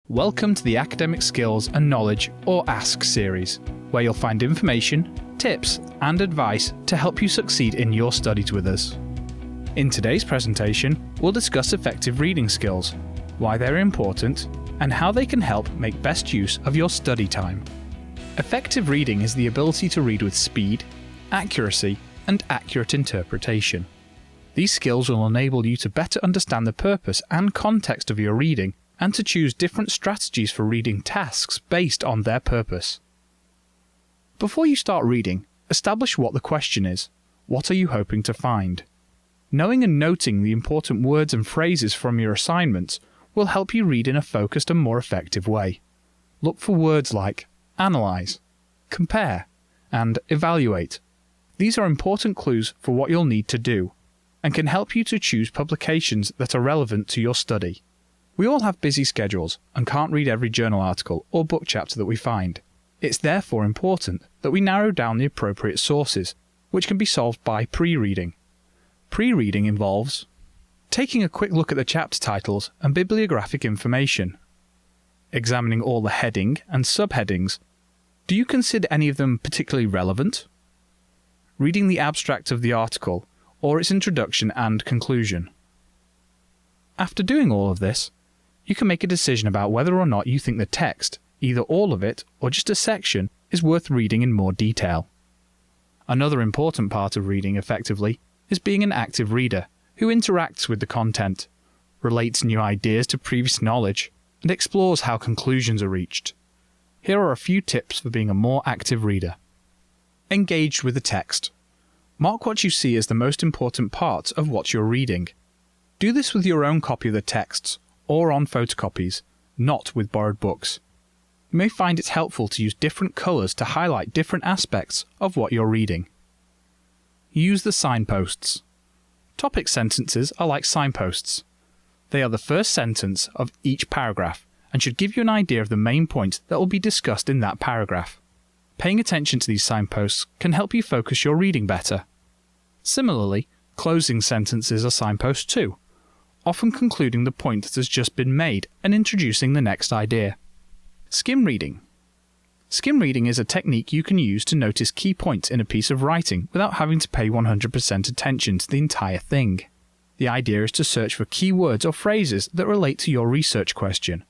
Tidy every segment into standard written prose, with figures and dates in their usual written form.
Welcome to the Academic Skills and Knowledge, or ASK series, where you'll find information, tips, and advice to help you succeed in your studies with us. In today's presentation, we'll discuss effective reading skills, why they're important, and how they can help make best use of your study time. Effective reading is the ability to read with speed, accuracy, and accurate interpretation. These skills will enable you to better understand the purpose and context of your reading and to choose different strategies for reading tasks based on their purpose. Before you start reading, establish what the question is. What are you hoping to find? Knowing and noting the important words and phrases from your assignments will help you read in a focused and more effective way. Look for words like analyze, compare, and evaluate. These are important clues for what you'll need to do, and can help you to choose publications that are relevant to your study. We all have busy schedules and can't read every journal article or book chapter that we find. It's therefore important that we narrow down the appropriate sources, which can be solved by pre-reading. Pre-reading involves taking a quick look at the chapter titles and bibliographic information, examining all the heading and subheadings. Do you consider any of them particularly relevant? Reading the abstract of the article or its introduction and conclusion. After doing all of this, you can make a decision about whether or not you think the text, either all of it or just a section, is worth reading in more detail. Another important part of reading effectively is being an active reader who interacts with the content, relates new ideas to previous knowledge, and explores how conclusions are reached. Here are a few tips for being a more active reader. Engage with the text. Mark what you see as the most important parts of what you're reading. Do this with your own copy of the texts, or on photocopies, not with borrowed books. You may find it's helpful to use different colours to highlight different aspects of what you're reading. Use the signposts. Topic sentences are like signposts. They are the first sentence of each paragraph and should give you an idea of the main points that will be discussed in that paragraph. Paying attention to these signposts can help you focus your reading better. Similarly, closing sentences are signposts too, often concluding the point that has just been made and introducing the next idea. Skim reading. Skim reading is a technique you can use to notice key points in a piece of writing without having to pay 100% attention to the entire thing. The idea is to search for key words or phrases that relate to your research question.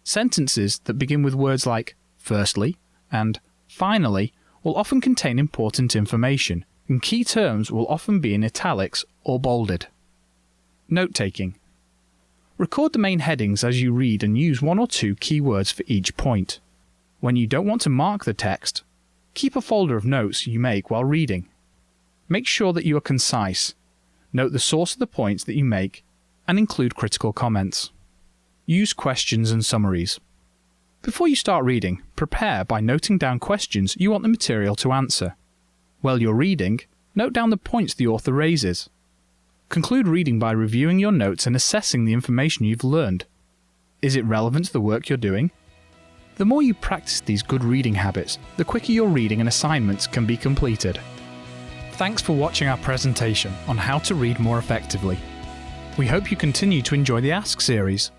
Sentences that begin with words like firstly and finally will often contain important information, and key terms will often be in italics or bolded. Note-taking. Record the main headings as you read and use one or two key words for each point. When you don't want to mark the text, keep a folder of notes you make while reading. Make sure that you are concise. Note the source of the points that you make and include critical comments. Use questions and summaries. Before you start reading, prepare by noting down questions you want the material to answer. While you're reading, note down the points the author raises. Conclude reading by reviewing your notes and assessing the information you've learned. Is it relevant to the work you're doing? The more you practice these good reading habits, the quicker your reading and assignments can be completed. Thanks for watching our presentation on how to read more effectively. We hope you continue to enjoy the Ask series.